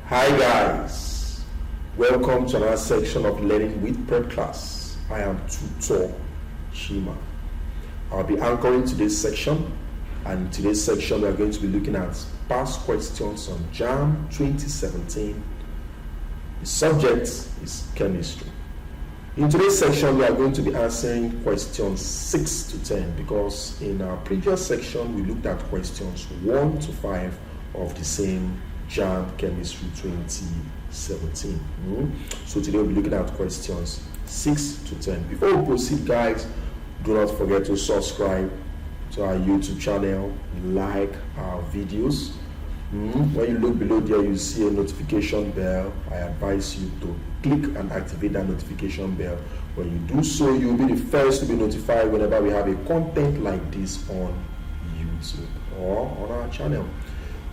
Hi guys, welcome to another section of Learning with Prepclass. I am Tutor Chima. I'll be anchoring today's section, and in today's section we are going to be looking at past questions on Jamb 2017. The subject is chemistry. In today's section we are going to be answering questions 6 to 10 because in our previous section we looked at questions 1 to 5 of the same Jamb Chemistry 2017. So today we'll be looking at questions 6 to 10. Before we proceed, guys, do not forget to subscribe to our YouTube channel, like our videos. When you look below there, you see a notification bell. I advise you to click and activate that notification bell. When you do so, you'll be the first to be notified whenever we have a content like this on YouTube or on our channel.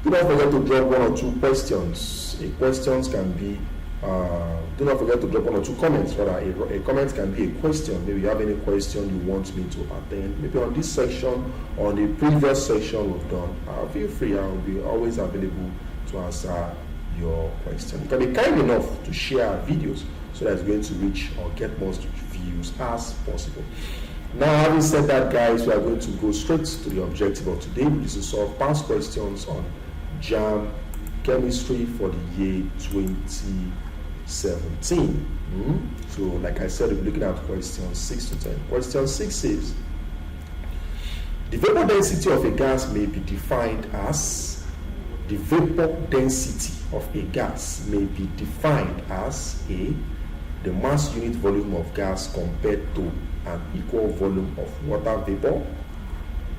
Do not forget to drop 1 or 2 questions. Questions can be, do not forget to drop 1 or 2 comments. Rather, a comment can be a question. Maybe you have any question you want me to attend. Maybe on this section or on the previous section we've done. Feel free, I will be always available to answer your question. You can be kind enough to share our videos so that it's going to reach or get most views as possible. Now, having said that, guys, we are going to go straight to the objective of today, which is to solve past questions on Jamb Chemistry for the year 2017. So, like I said, we're looking at questions 6 to 10. Question 6 says, the vapor density of a gas may be defined as, the vapor density of a gas may be defined as A, the mass unit volume of gas compared to an equal volume of water vapor,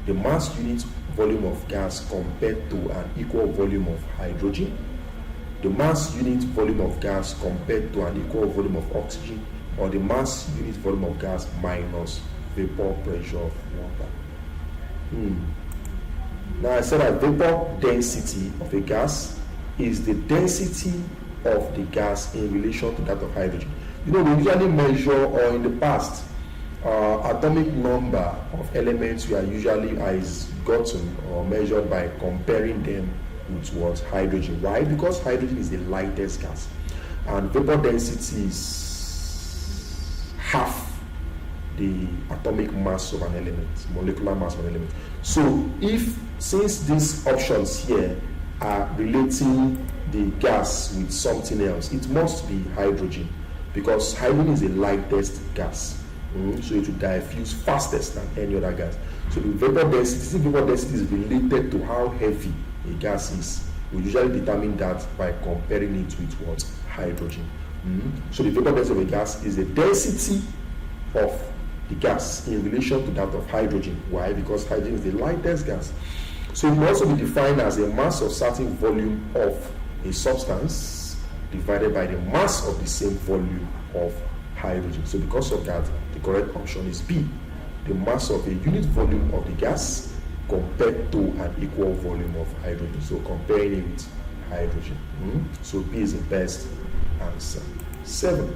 the mass unit volume of gas compared to an equal volume of hydrogen, the mass unit volume of gas compared to an equal volume of oxygen, or the mass unit volume of gas minus vapor pressure of water. Now I said that vapor density of a gas is the density of the gas in relation to that of hydrogen. You know, we usually measure, or in the past, atomic number of elements we are usually gotten or measured by comparing them with what? Hydrogen. Why? Because hydrogen is the lightest gas and vapor density is half the atomic mass of an element, molecular mass of an element. So since these options here are relating the gas with something else, it must be hydrogen because hydrogen is the lightest gas. So it will diffuse fastest than any other gas. So the vapor density is related to how heavy a gas is. We usually determine that by comparing it with what? Hydrogen. So the vapor density of a gas is the density of the gas in relation to that of hydrogen. Why? Because hydrogen is the lightest gas. So it can also be defined as a mass of certain volume of a substance divided by the mass of the same volume of hydrogen. So because of that, the correct option is B, the mass of a unit volume of the gas compared to an equal volume of hydrogen. So comparing it with hydrogen. So B is the best answer. 7.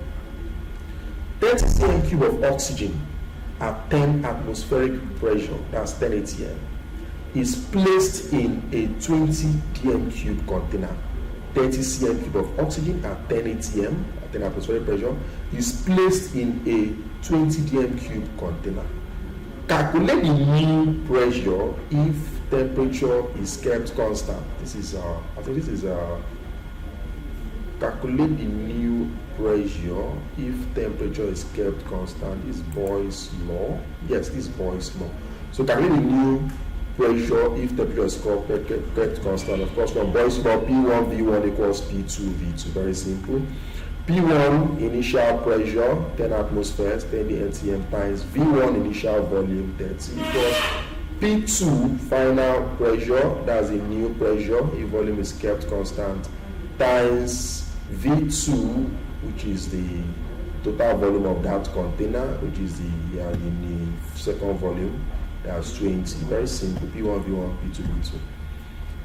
30 cm cube of oxygen at 10 atmospheric pressure, that's 10 atm, is placed in a 20 dm cube container. 30 cm cube of oxygen at 10 atm, at 10 atmospheric pressure, is placed in a 20 dm cube container. Calculate the new pressure if temperature is kept constant. Calculate the new pressure if temperature is kept constant. This Boyle's law. Yes, this Boyle's law. So calculate the new pressure if temperature is kept constant. Of course, from Boyle's law, P1 V1 equals P2 V2. Very simple. P1 initial pressure 10 atmospheres 10 atm times V1 initial volume 30 equals P2 final pressure, that's the new pressure if volume is kept constant, times V2, which is the total volume of that container, which is the second volume, that's 20. Very simple. P1 V1 P2 V2.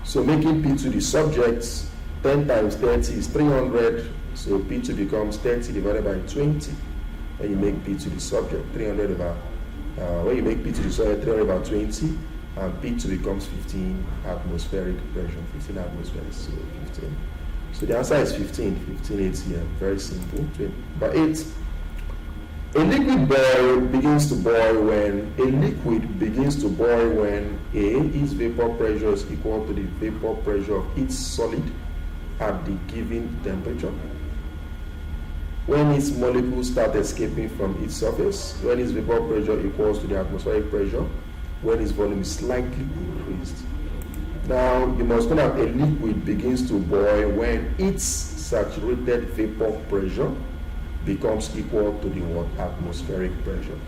So making P2 the subject, 10 times 30 is 300. So P2 becomes 30 divided by 20. When you make P2 the subject, 300 over, when you make P2 the subject, 300 over 20, and P2 becomes 15 atmospheric pressure, 15 atmospheres, so 15 So the answer is 15. 15 8 here. Very simple. But 8. A liquid begins to boil when A, its vapor pressure is equal to the vapor pressure of its solid at the given temperature, when its molecules start escaping from its surface, when its vapor pressure equals to the atmospheric pressure, when its volume is slightly increased. Now, you must know that a liquid begins to boil when its saturated vapor pressure becomes equal to the atmospheric pressure.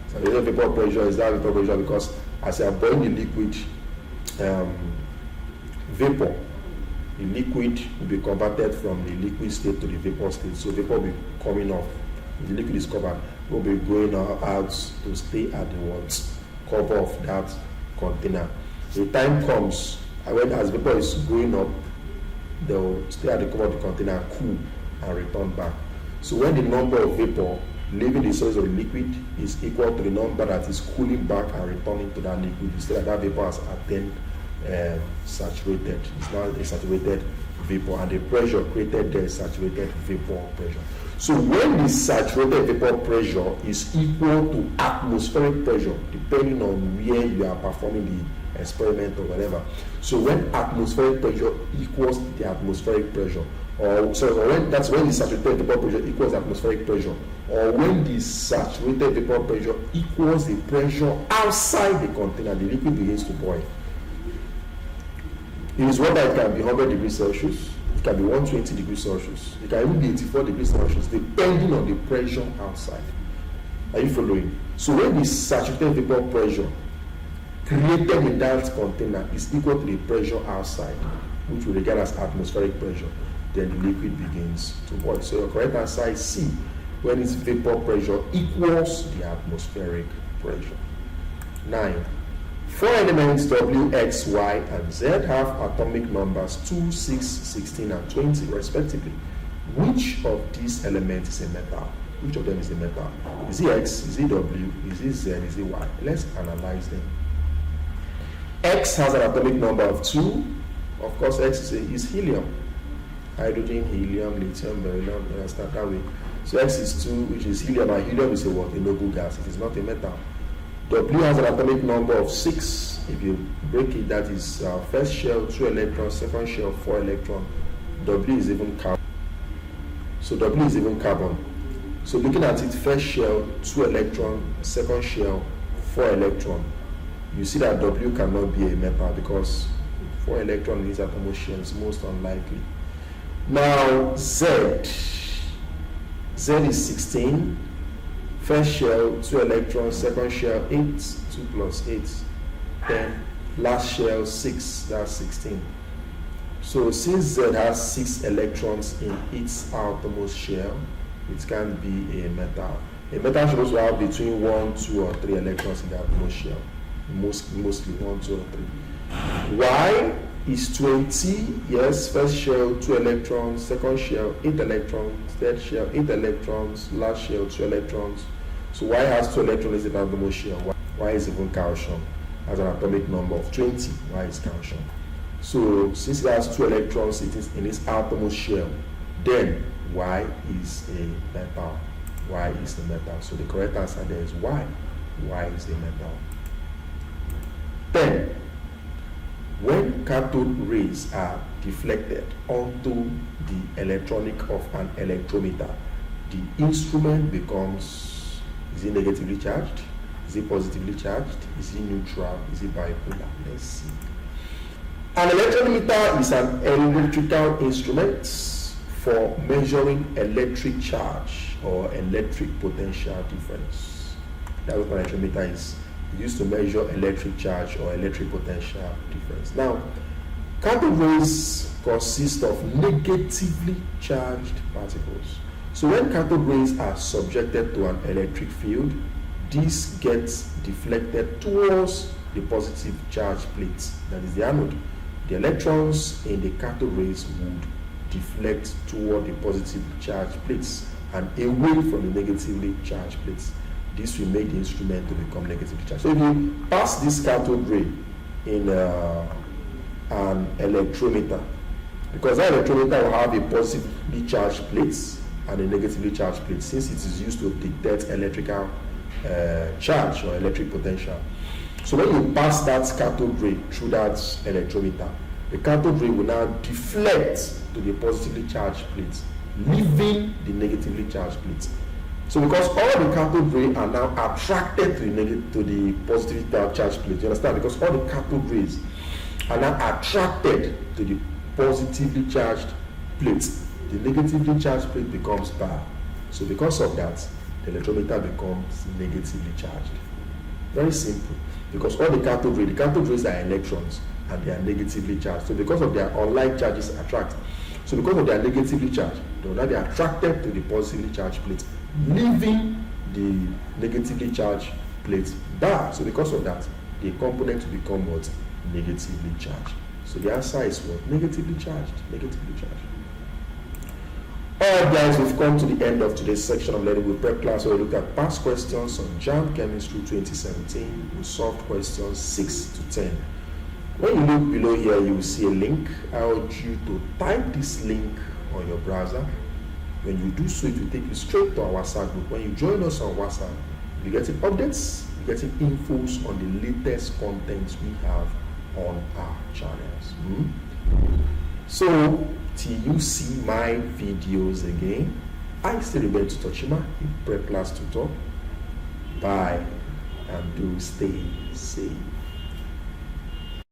So the vapor pressure is that vapor pressure because as you are boiling the liquid vapor, the liquid will be converted from the liquid state to the vapor state. So vapor will be coming off. If the liquid is covered, it will be going out to stay at the cover of that container. The time comes, and as vapor is going up, they will stay at the cover of the container, cool, and return back. So when the number of vapor leaving the source of the liquid is equal to the number that is cooling back and returning to that liquid, you see that vapor has attained saturated. It's now a saturated vapor, and the pressure created there is saturated vapor pressure. So when the saturated vapor pressure is equal to atmospheric pressure, depending on where you are performing the experiment or whatever. So when atmospheric pressure equals the atmospheric pressure, when the saturated vapor pressure equals the atmospheric pressure, or when the saturated vapor pressure equals the pressure outside the container, the liquid begins to boil. It is water, it can be 100 degrees Celsius, it can be 120 degrees Celsius, it can even be 84 degrees Celsius, depending on the pressure outside. Are you following? So when the saturated vapor pressure created in that container is equal to the pressure outside, which we regard as atmospheric pressure, then the liquid begins to boil. So your correct answer is C, when its vapor pressure equals the atmospheric pressure. 9. 4 elements W, X, Y, and Z have atomic numbers 2, 6, 16, and 20 respectively. Which of these elements is a metal? Which of them is a metal? Is it X? Is it W? Is it Z? Is it Y? Let's analyze them. X has an atomic number of 2. Of course, X is helium. Hydrogen, helium, lithium, beryllium, you understand that way. So X is 2, which is helium, and helium is a what? A noble gas. It is not a metal. W has an atomic number of 6. If you break it, that is first shell 2 electrons, second shell 4 electrons. W is even carbon. So W is even carbon. So looking at it, first shell 2 electrons, second shell 4 electrons. You see that W cannot be a metal because 4 electrons in its atomic shell is most unlikely. Now Z is 16. First shell 2 electrons, second shell 8, 2 plus 8, 10. Last shell 6, that's 16. So since Z has 6 electrons in its outermost shell, it can be a metal. A metal should also have between 1, 2, or 3 electrons in the outermost shell. Mostly 1, 2, or 3. Y is 20. Yes, first shell 2 electrons, second shell 8 electrons, third shell 8 electrons, last shell 2 electrons. So Y has 2 electrons in the outermost shell. Y is even calcium, has an atomic number of 20. Y is calcium. So since it has 2 electrons in its outermost shell, then Y is a metal. Y is a metal. So the correct answer there is Y. Y is a metal. 10. When cathode rays are deflected onto the electronic of an electrometer, the instrument becomes, is it negatively charged? Is it positively charged? Is it neutral? Is it bipolar? Let's see. An electrometer is an electrical instrument for measuring electric charge or electric potential difference. That's what an electrometer is. Used to measure electric charge or electric potential difference. Now, cathode rays consist of negatively charged particles. So when cathode rays are subjected to an electric field, this gets deflected towards the positive charge plate, that is the anode. The electrons in the cathode rays would deflect toward the positive charge plates and away from the negatively charged plates. This will make the instrument to become negatively charged. So if you pass this cathode ray in an electrometer, because that electrometer will have a positively charged plate and a negatively charged plate, since it is used to detect electrical charge or electric potential. So when you pass that cathode ray through that electrometer, the cathode ray will now deflect to the positively charged plate, leaving the negatively charged plate. So because all the cathode rays are now attracted to the positively charged plate, you understand? Because all the cathode rays are now attracted to the positively charged plate, the negatively charged plate becomes bad. So because of that, the electrometer becomes negatively charged. Very simple. Because all the cathode rays are electrons and they are negatively charged. So because of their unlike charges attract. So because of their negatively charged, they will now be attracted to the positively charged plate, leaving the negatively charged plate bad. So because of that, the component will become what? Negatively charged. So the answer is what? Negatively charged. Negatively charged. Alright guys, we've come to the end of today's section of Learning with Prep Class, where we looked at past questions on Jamb Chemistry 2017. We solved questions 6 to 10. When you look below here, you will see a link. I urge you to type this link on your browser. When you do so, it will take you straight to our WhatsApp group. When you join us on WhatsApp, you're getting updates, you're getting infos on the latest contents we have on our channels. So, till you see my videos again, I still remain Tutor Chima, Prep Class Tutor. Bye, and do stay safe.